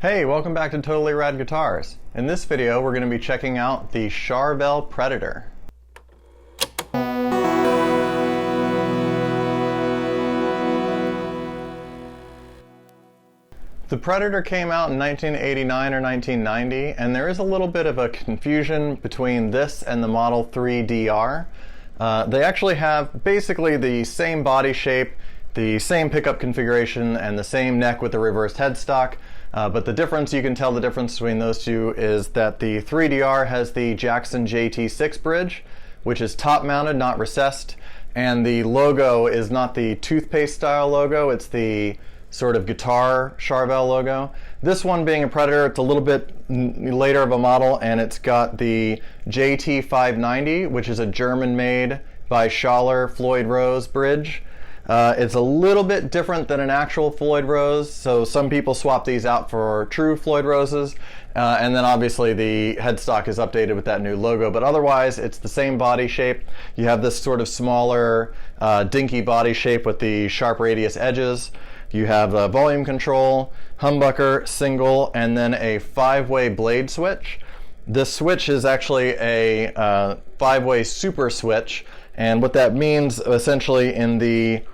Hey, welcome back to Totally Rad Guitars. In this video, we're going to be checking out the Charvel Predator. The Predator came out in 1989 or 1990, and there is a little bit of a confusion between this and the Model 3 DR. They actually have basically the same body shape, the same pickup configuration, and the same neck with the reversed headstock. But the difference, you can tell the difference between those two is that the 3DR has the Jackson JT6 bridge, which is top mounted, not recessed, and the logo is not the toothpaste style logo, it's the sort of guitar Charvel logo. This one being a Predator, it's a little bit later of a model, and it's got the JT590, which is a German made by Schaller Floyd Rose bridge. It's a little bit different than an actual Floyd Rose, so some people swap these out for true Floyd Roses, and then obviously the headstock is updated with that new logo, but otherwise it's the same body shape. You have this sort of smaller, dinky body shape with the sharp radius edges. You have a volume control, humbucker, single, and then a 5-way blade switch. This switch is actually a 5-way super switch, and what that means essentially in the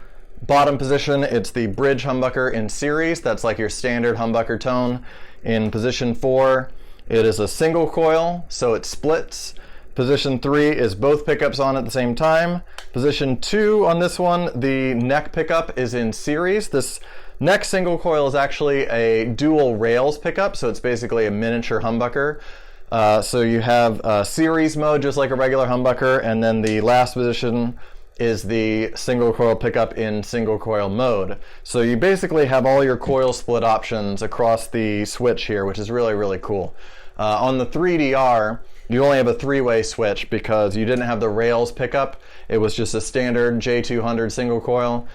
bottom position, it's the bridge humbucker in series. That's like your standard humbucker tone. In position 4, it is a single coil, so it splits. Position 3 is both pickups on at the same time. Position 2 on this one, the neck pickup is in series. This neck single coil is actually a dual rails pickup, so it's basically a miniature humbucker. So you have series mode just like a regular humbucker, and then the last position is the single coil pickup in single coil mode. So you basically have all your coil split options across the switch here, which is really, really cool. On the 3DR, you only have a 3-way switch because you didn't have the rails pickup. It was just a standard J200 single coil.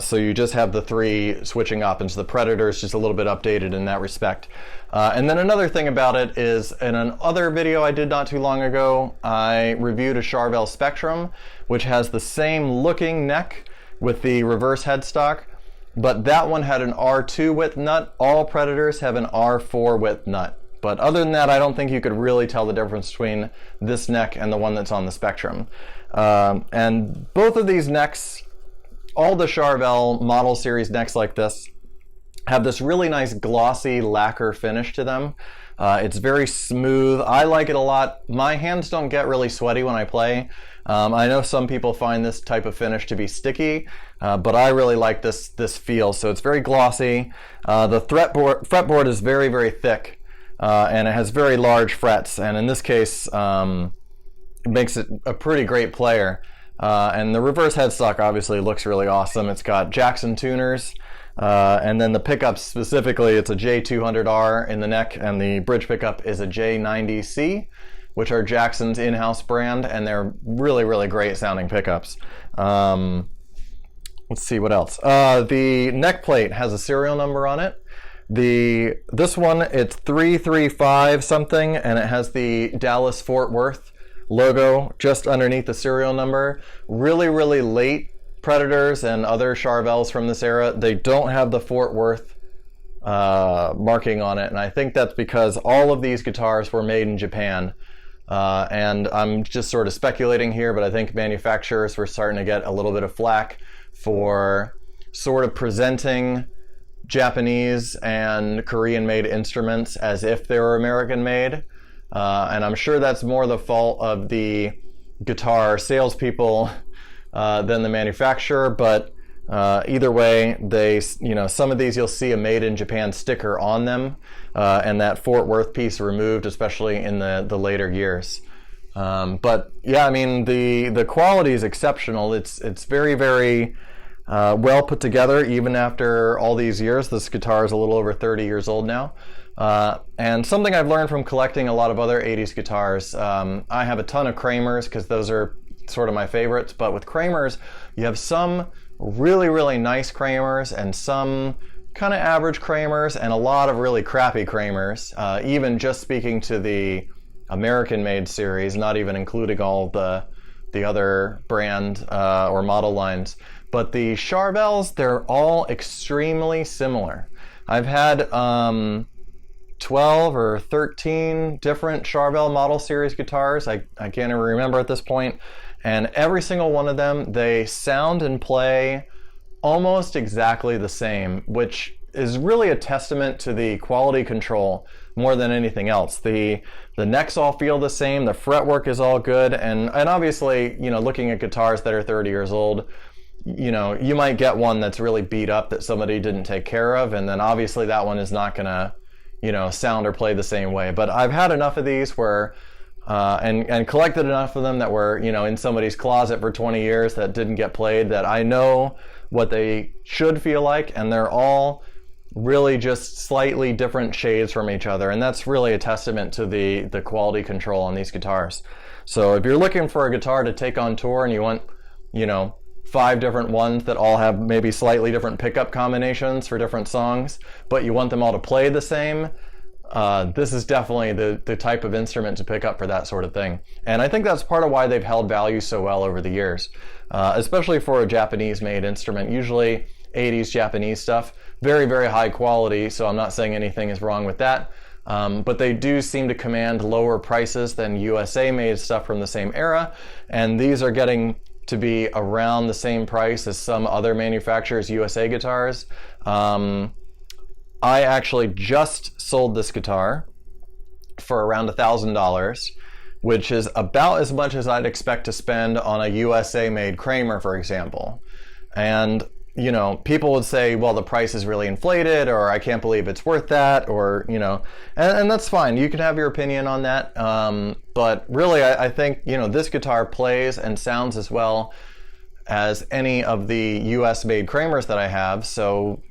So you just have the 3 switching options. The Predator is just a little bit updated in that respect. And then another thing about it is, in another video I did not too long ago, I reviewed a Charvel Spectrum, which has the same looking neck with the reverse headstock, but that one had an R2 width nut. All Predators have an R4 width nut. But other than that, I don't think you could really tell the difference between this neck and the one that's on the Spectrum. And both of these necks, all the Charvel model series necks like this, have this really nice glossy lacquer finish to them. It's very smooth. I like it a lot. My hands don't get really sweaty when I play. I know some people find this type of finish to be sticky, but I really like this feel. So it's very glossy. The fretboard is very, very thick, and it has very large frets. And in this case, it makes it a pretty great player. And the reverse headstock obviously looks really awesome. It's got Jackson tuners, and then the pickups specifically, it's a J200R in the neck, and the bridge pickup is a J90C, which are Jackson's in-house brand, and they're really, really great sounding pickups. Let's see what else. The neck plate has a serial number on it. This one, it's 335 something, and it has the Dallas Fort Worth logo just underneath the serial number. Really, really late Predators and other Charvels from this era, they don't have the Fort Worth marking on it, and I think that's because all of these guitars were made in Japan. And I'm just sort of speculating here, but I think manufacturers were starting to get a little bit of flack for sort of presenting Japanese and Korean made instruments as if they were American made. And I'm sure that's more the fault of the guitar salespeople than the manufacturer, but either way, some of these you'll see a made in Japan sticker on them, and that Fort Worth piece removed, especially in the later years. But yeah, I mean, the quality is exceptional. It's very, very well put together even after all these years. This guitar is a little over 30 years old now. And something I've learned from collecting a lot of other 80s guitars, I have a ton of Kramers because those are sort of my favorites, but with Kramers, you have some really, really nice Kramers and some kind of average Kramers and a lot of really crappy Kramers, even just speaking to the American-made series, not even including all the other brand or model lines. But the Charvels, they're all extremely similar. I've had 12 or 13 different Charvel Model Series guitars. I can't even remember at this point. And every single one of them, they sound and play almost exactly the same, which is really a testament to the quality control more than anything else. The necks all feel the same, the fretwork is all good, and obviously, looking at guitars that are 30 years old, you might get one that's really beat up that somebody didn't take care of, and then obviously that one is not gonna, sound or play the same way. But I've had enough of these where, and collected enough of them that were, in somebody's closet for 20 years that didn't get played, that I know what they should feel like, and they're all really just slightly different shades from each other, and that's really a testament to the quality control on these guitars. So if you're looking for a guitar to take on tour and you want, 5 different ones that all have maybe slightly different pickup combinations for different songs, but you want them all to play the same, this is definitely the type of instrument to pick up for that sort of thing. And I think that's part of why they've held value so well over the years, especially for a Japanese-made instrument. Usually 80s Japanese stuff, very, very high quality, so I'm not saying anything is wrong with that. But they do seem to command lower prices than USA-made stuff from the same era, and these are getting to be around the same price as some other manufacturers' USA guitars. I actually just sold this guitar for around $1,000, which is about as much as I'd expect to spend on a USA-made Kramer, for example. And people would say, well, the price is really inflated, or I can't believe it's worth that, or, and that's fine. You can have your opinion on that. But really, I think, this guitar plays and sounds as well as any of the US made Kramers that I have. So,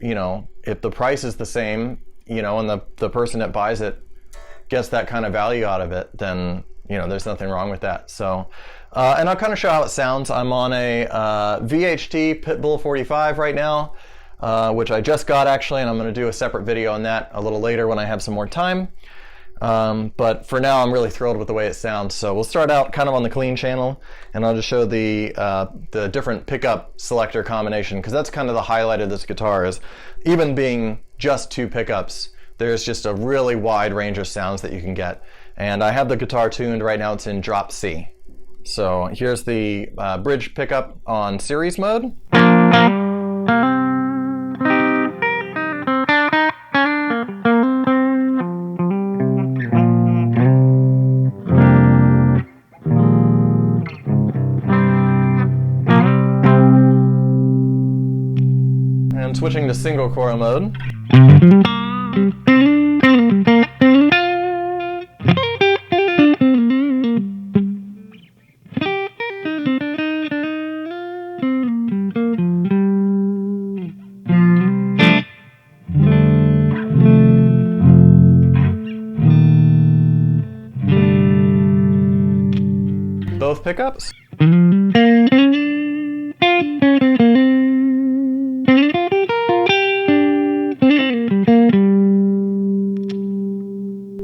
if the price is the same, and the person that buys it gets that kind of value out of it, then, there's nothing wrong with that. So, and I'll kind of show how it sounds. I'm on a VHT Pitbull 45 right now, which I just got actually, and I'm going to do a separate video on that a little later when I have some more time. But for now, I'm really thrilled with the way it sounds. So we'll start out kind of on the clean channel, and I'll just show the different pickup selector combination, because that's kind of the highlight of this guitar, is even being just 2 pickups, there's just a really wide range of sounds that you can get. And I have the guitar tuned right now, it's in drop C. So here's the bridge pickup on series mode. And switching to single coil mode. Both pickups.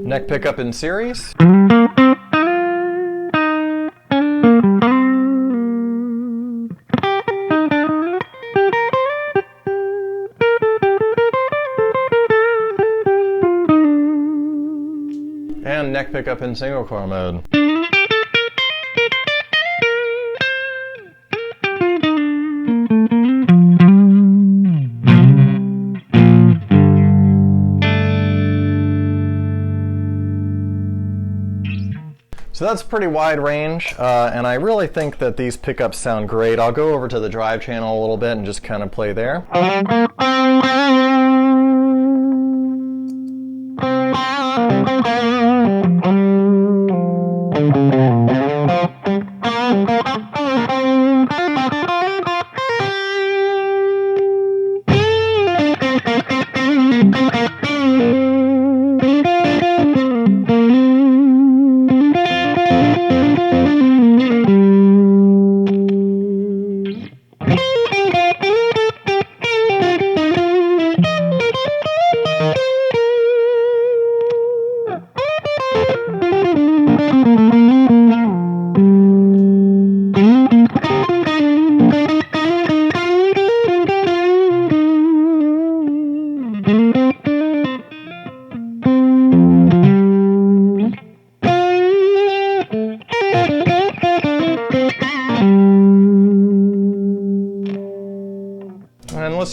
Neck pickup in series. And neck pickup in single coil mode. So that's pretty wide range, and I really think that these pickups sound great. I'll go over to the drive channel a little bit and just kind of play there.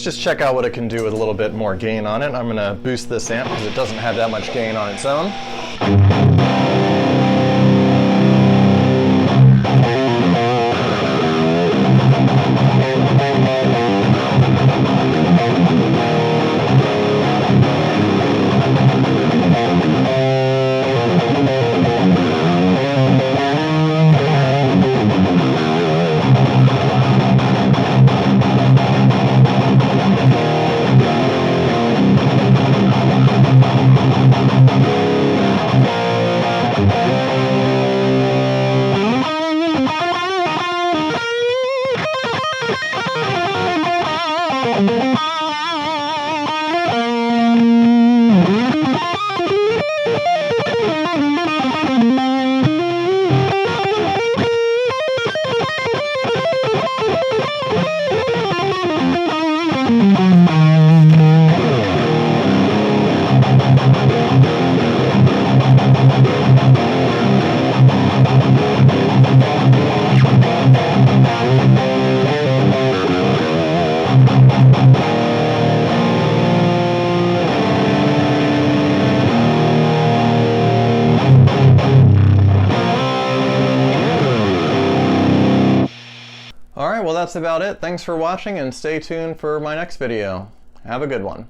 just check out what it can do with a little bit more gain on it. I'm going to boost this amp because it doesn't have that much gain on its own. Alright, well that's about it. Thanks for watching and stay tuned for my next video. Have a good one.